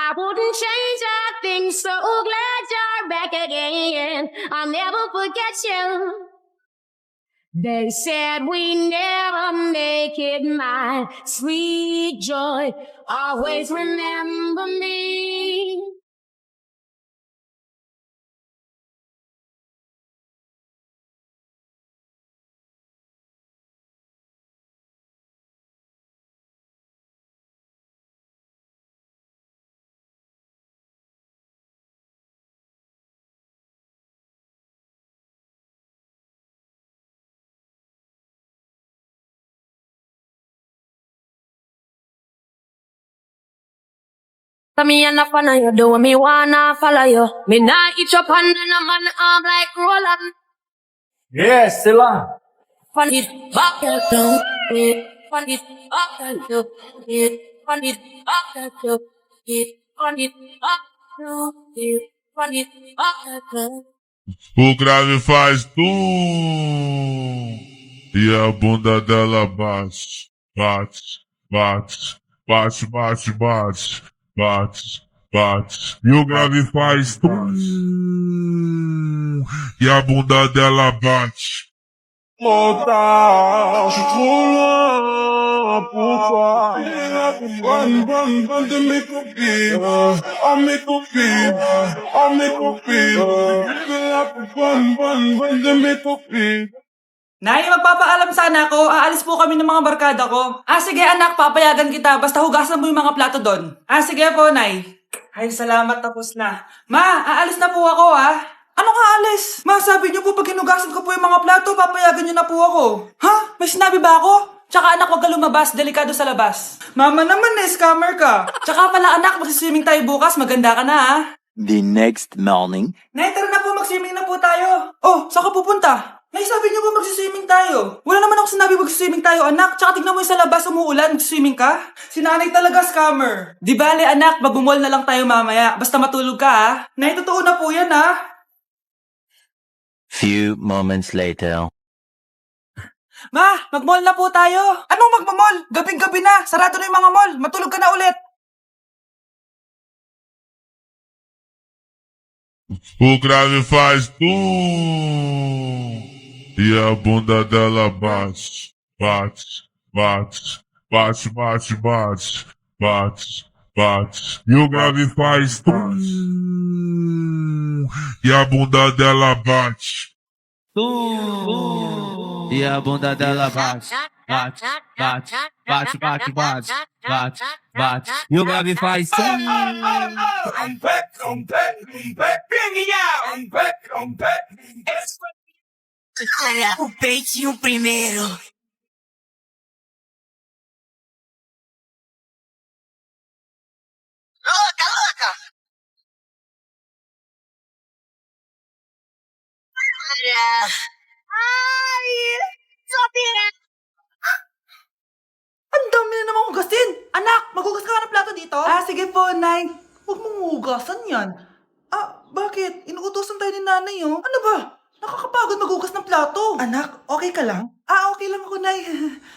I wouldn't change a thing, so glad you're back again. I'll never forget you. They said we never make it, my sweet joy. Always remember me. Tell me enough on you, do me wanna follow you. Me not eat your pan and I'm on the arm like roll. Yes, sila. Fun it back down, it fun it up and do it, fun it up and do it, fun it up to it, fun it up and do. O grave faz tum e a bunda dela bate, bate, bate, bate, bate, bate, bate, bate. E o grave faz tum e a bunda dela bate. Mota, je suis trop loin, pourquoi? Bonne, bonne, bonne de mes copines, oh mes copines, oh mes copines. Je suis là pour bonne, bonne, bonne de mes copines. Nay, magpapaalam sana ako. Aalis po kami ng mga barkada ko. Sige anak, papayagan kita. Basta hugasan mo yung mga plato doon. Sige po, Nay. Ay, salamat, tapos na. Ma, aalis na po ako, ha? Anong aalis? Ma, sabi niyo po pag hinugasan ko po yung mga plato, papayagan niyo na po ako. Ha? May sinabi ba ako? Tsaka anak, huwag ka lumabas. Delikado sa labas. Mama naman, scammer ka. Tsaka pala anak, magsiswimming tayo bukas. Maganda ka na, ha? The next morning. Nay, tara na po, magswimming na po tayo. Oh, saan ka pupunta? Nay, sabi niyo ba magsiswimming tayo? Wala naman ako sinabi magsiswimming tayo, anak. Tsaka tignan mo yung sa labas, umuulan, magsiswimming ka? Si nanay talaga scammer. Di bale, anak, mag-mall na lang tayo mamaya. Basta matulog ka, ha? Nay, totoo na po yan, ha? Few moments later. Ma, mag-mall na po tayo. Anong mag-mall? Gabing-gabi na. Sarado na yung mga mall. Matulog ka na ulit. O grave faz tum e a bunda dela bate, bate, bate, bate, bate, bate, bate, bate. E o grave faz tum e a bunda dela bate. E a bunda dela bate, bate, bate, bate, bate, bate, bate, bate. E o grave faz I'm back, I'm back, I'm back, bring it out, I'm back, I'm back. Olha o peitinho primeiro. Louca, louca! Olha! Ai! Sopira! Ang dami na namang hugasin. Anak, maghugas ka ng plato dito? Sige po, Nay. Huwag mong hugasan yan. Bakit? Inuutosan tayo ni nanay, oh. Ano ba? Nakakapagod maghugas ng plato. Anak, okay ka lang? Okay lang ako, Nay.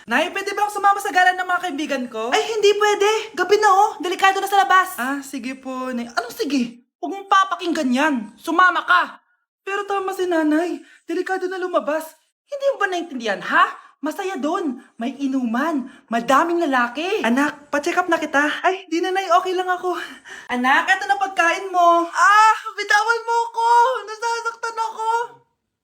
Nay, pwede ba akong sumama sa gala ng mga kaibigan ko? Ay, hindi pwede. Gabi na, oh. Delikado na sa labas. Sige po, Nay. Anong sige? Huwag mong papakinggan yan. Sumama ka. Pero tama si nanay. Delikado na lumabas. Hindi mo ba naintindihan, ha? Masaya doon. May inuman. Madaming lalaki. Anak, pa-check up na kita. Ay, di na, Nay. Okay lang ako. Anak, eto na pagkain mo. Bitawan mo ako. Nasasaktan ako.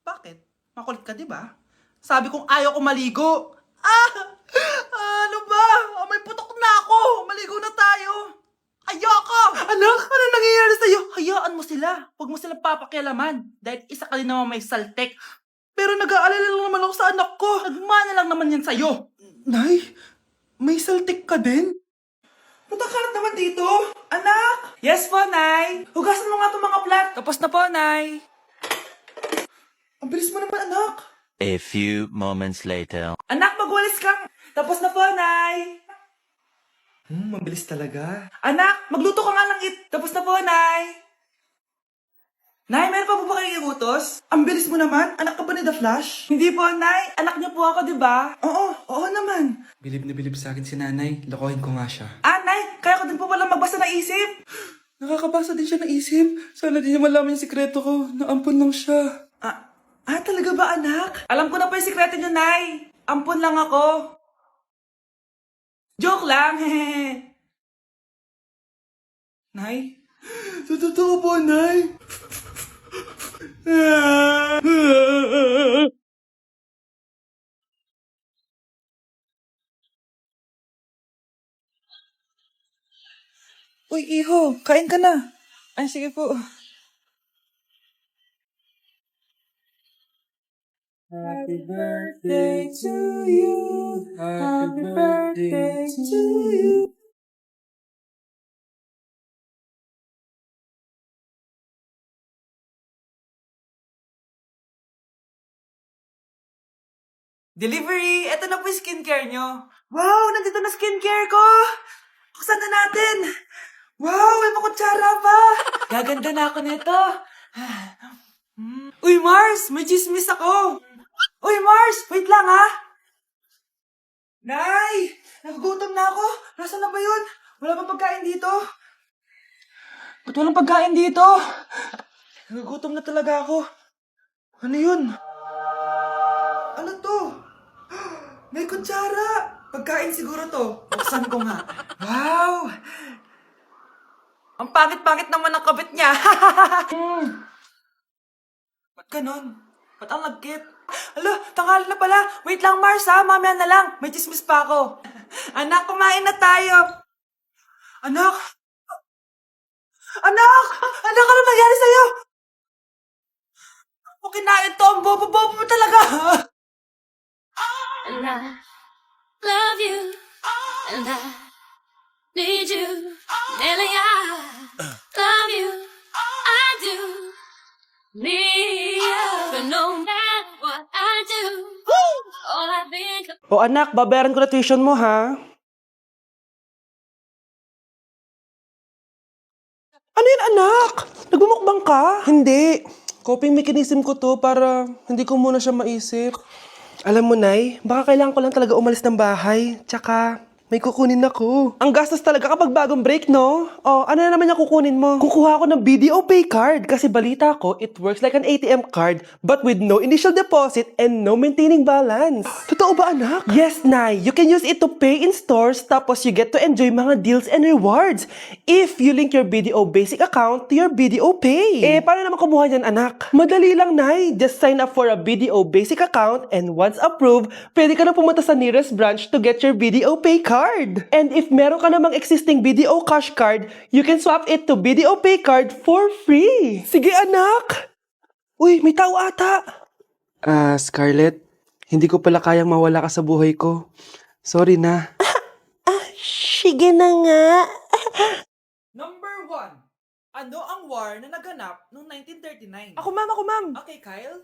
Bakit? Makulit ka, di ba? Sabi kong ayaw ko maligo. Ano ba? May putok na ako. Maligo na tayo. Ayoko! Anak, ano nangyayari sa'yo? Hayaan mo sila. Huwag mo silang papakialaman. Dahil isa ka din naman may saltek. Pero nag-aalala lang naman ako sa anak ko. Nagmana lang naman yan sa'yo. Nay, may saltik ka din? Punta ka naman dito. Anak! Yes po, Nay. Hugasan mo nga itong mga plat. Tapos na po, Nay. Ang bilis mo naman, anak. A few moments later. Anak, magwalis ka. Tapos na po, Nay. Mabilis talaga. Anak, magluto ka nga ng Tapos na po, Nay. Nay, meron pa po ba kayong iutos? Ang bilis mo naman. Anak ka ba ni The Flash? Hindi po, Nay. Anak niyo po ako, di ba? Oo naman. Bilib na bilib sa akin si Nanay. Lokohin ko nga siya. Nay, kaya ko din po pala magbasa ng isip. Nakakabasa din siya ng isip. Sana di niya malaman yung sikreto ko. Naampon lang siya. Talaga ba, anak? Alam ko na po yung sikreto niyo, Nay. Ampon lang ako. Joke lang, hehe. Nay? Sa totoo po, Nay? Uy, iho, kain ka na. Ay, sige po. Happy birthday to you. Happy birthday to you. Delivery! Ito na po yung skincare nyo. Wow! Nandito na skincare ko! Buksan na natin! Wow! May makutsara pa! Gaganda na ako nito. Uy, Mars! May chismis ako! Uy, Mars! Wait lang, ha? Nay! Nagugutom na ako! Nasaan na ba yun? Wala bang pagkain dito? Ba't walang pagkain dito? Nagugutom na talaga ako. Ano yun? Ano to? May kutsara! Pagkain siguro to. Buksan ko nga. Wow! Ang pangit-pangit naman ng kabit niya. Ba't ganon? Ba't ang lagkit? Alo, tanghali na pala. Wait lang, Mars, ha? Mamaya na lang. May chismis pa ako. Anak, kumain na tayo. Anak! Anak! Anak, ano nangyari sa'yo? Kung kinain to, ang bobo-bobo mo talaga. And I love you, and I need you, really I love you, I do need you, but no matter what I do, all I think of. O anak, babayaran ko na tuition mo, ha? Ano yun, anak? Nagmumukbang ka? Hindi. Coping mechanism ko to para hindi ko muna siya maisip. Alam mo, Nay, baka kailangan ko lang talaga umalis ng bahay. Tsaka, may kukunin ako. Ang gastos talaga kapag bagong break, no? O, ano na naman yung kukunin mo? Kukuha ako ng BDO Pay card kasi balita ko, it works like an ATM card but with no initial deposit and no maintaining balance. Totoo ba, anak? Yes, Nay. You can use it to pay in stores tapos you get to enjoy mga deals and rewards if you link your BDO Basic account to your BDO Pay. Paano naman kumuha yan, anak? Madali lang, Nay. Just sign up for a BDO Basic account and once approved, pwede ka na pumunta sa nearest branch to get your BDO Pay card. And if meron ka namang existing BDO Cash card, you can swap it to BDO Pay card for free. Sige, anak! Uy, may tao ata! Scarlett, hindi ko pala kayang mawala ka sa buhay ko. Sorry na. Sige na nga. Number 1. Ano ang war na naganap noong 1939? Ako, ma'am. Okay, Kyle?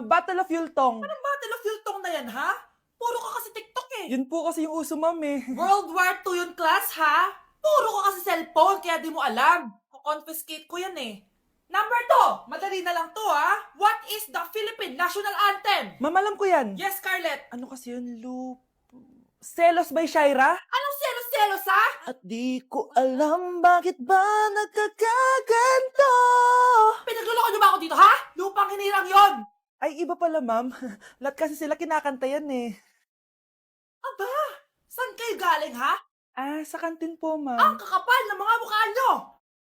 Battle of Yultong. Anong Battle of Yultong na yan, ha? Puro ka kasi TikTok eh. Yun po kasi yung uso, ma'am eh. World War II yun, class, ha? Puro ka kasi cellphone, kaya di mo alam. Confiscate ko yan eh. Number 2, madali na lang to, ha? What is the Philippine National Anthem? Ma'am, alam ko yan. Yes, Scarlett. Ano kasi yun, Lu? Selos by Shaira? Anong selos, ha? At di ko alam bakit ba nagkakaganto. Pinagluloko niyo ba ako dito, ha? Lupang hinirang yon. Ay, iba pala, ma'am. Lahat kasi sila kinakanta yan eh. Aba, saan kayo galing, ha? Sa kantin po, ma'am. Ang kakapal ng mga mukha nyo!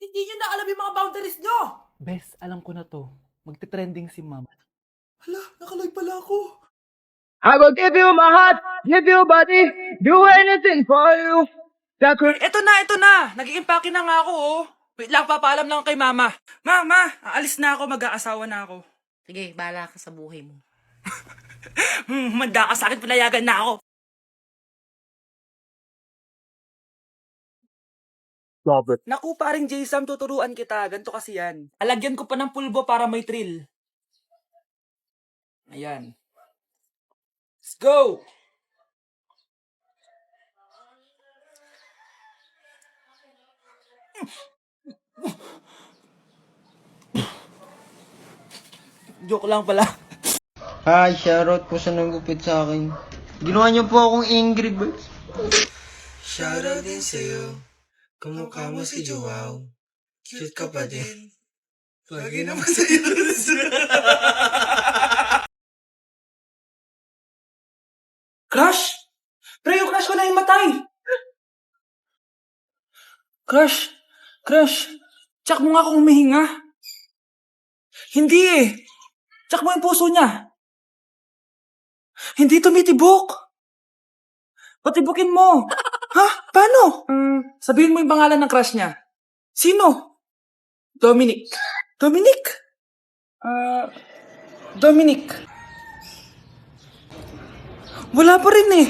Hindi nyo na alam yung mga boundaries nyo! Bes, alam ko na to. Magte-trending si ma'am. Hala, nakaloy pala ako. I will give you my heart, give you body, do anything for you. Ito na! Nag-i-impake na nga ako, oh. Wait lang, papaalam lang kay mama. Mama, aalis na ako, mag-aasawa na ako. Sige, bahala ka sa buhay mo. Manda ka sa akin, pinayagan na ako. Robert. Naku, paring Jason, tuturuan kita. Ganto kasi yan. Alagyan ko pa ng pulbo para may thrill. Ayan. Let's go! Joke lang pala. Hi, shoutout po sa nagupit sa akin. Ginawa niyo po akong Angry Birds. Shoutout din sa'yo. Kamukha mo si Joao. Cute ka pa din. Lagi naman sa'yo. Crush? Pre, yung crush ko na himatay. Crush? Crush? Tsak mo nga kung humihinga. Hindi eh. Tsak mo yung puso niya. Hindi tumitibok. Patibukin mo. Ha? Paano? Sabihin mo yung pangalan ng crush niya. Sino? Dominic. Dominic? Dominic. Wala pa rin eh.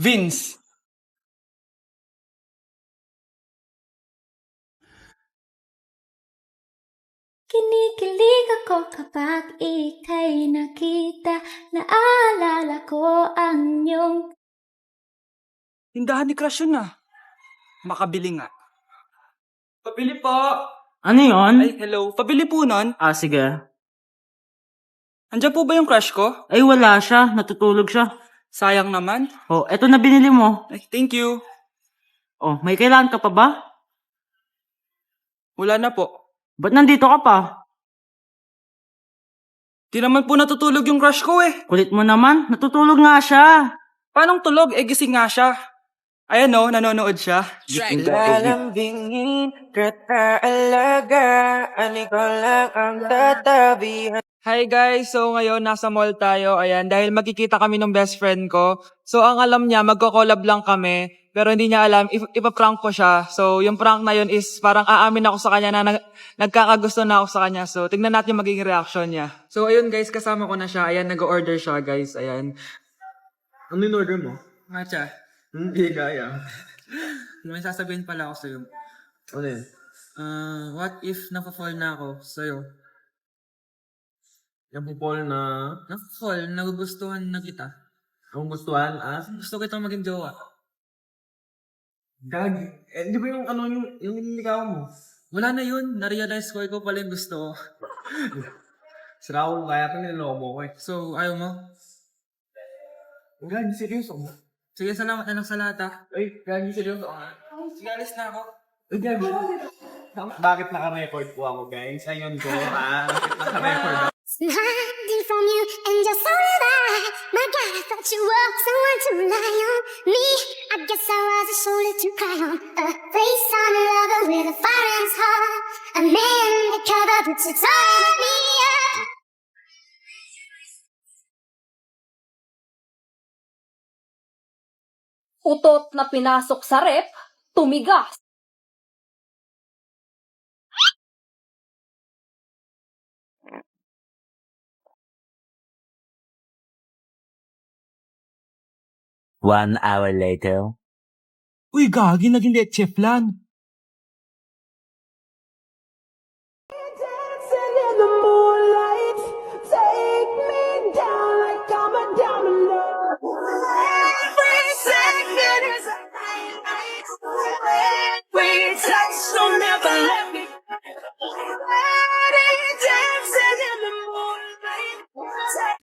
Vince. Kinikilig ako kapag ika'y nakita. Naalala ko ang iyong... Tindahan ni Crush yun ah. Makabili nga. Pabili po. Ano yun? Ay, hello. Pabili po nun. Sige. Andiyan po ba yung crush ko? Ay, wala siya. Natutulog siya. Sayang naman. Oh, eto na binili mo. Ay, thank you. Oh, may kailangan ka pa ba? Wala na po. Ba't nandito ka pa? Di naman po natutulog yung crush ko eh. Kulit mo naman. Natutulog nga siya. Paanong tulog? Eh, gising nga siya. Ayan o, nanonood siya. Lalambingin kita alaga. Aniko lang ang tatabihan. Hi guys! So ngayon nasa mall tayo, ayan, dahil magkikita kami ng best friend ko. So ang alam niya, magko-collab lang kami, pero hindi niya alam, ipaprank ko siya. So yung prank na yun is parang aamin ako sa kanya na nagkakagusto na ako sa kanya. So tignan natin yung magiging reaction niya. So ayun guys, kasama ko na siya, ayan, nag-order siya guys, ayan. Ano yung order mo? Matcha, Hindi kaya. may sasabihin pala ako sa'yo. Ano yun? What if napafall na ako sa'yo? Yung people na Napafall, nagugustuhan na kita. ang gustuhan Gusto kitang maging jowa. Gag. Eh, di ba yung ano yung nililigaw mo? Wala na yun, na-realize ko, ikaw pala yung gusto ko. Sira ko kaya ito niloloko mo ko eh. So, ayaw mo? Gag, seryoso mo? Sige, salamat na lang sa lahat ah. Ay, gag, seryoso ka. Sige, alis na ako. Ay, gag. Bakit naka-record po ako, guys? Ayun ko, Bakit naka-record ako? Hiding from you and just so did I. My God, I thought you were someone to rely on. Me, I guess I was a shoulder to cry on. A face on a lover with a fire in his heart. A man that covered with to turn me up. Utot na pinasok sa rep, tumigas. One hour later. Uy, gagi, naging leche flan.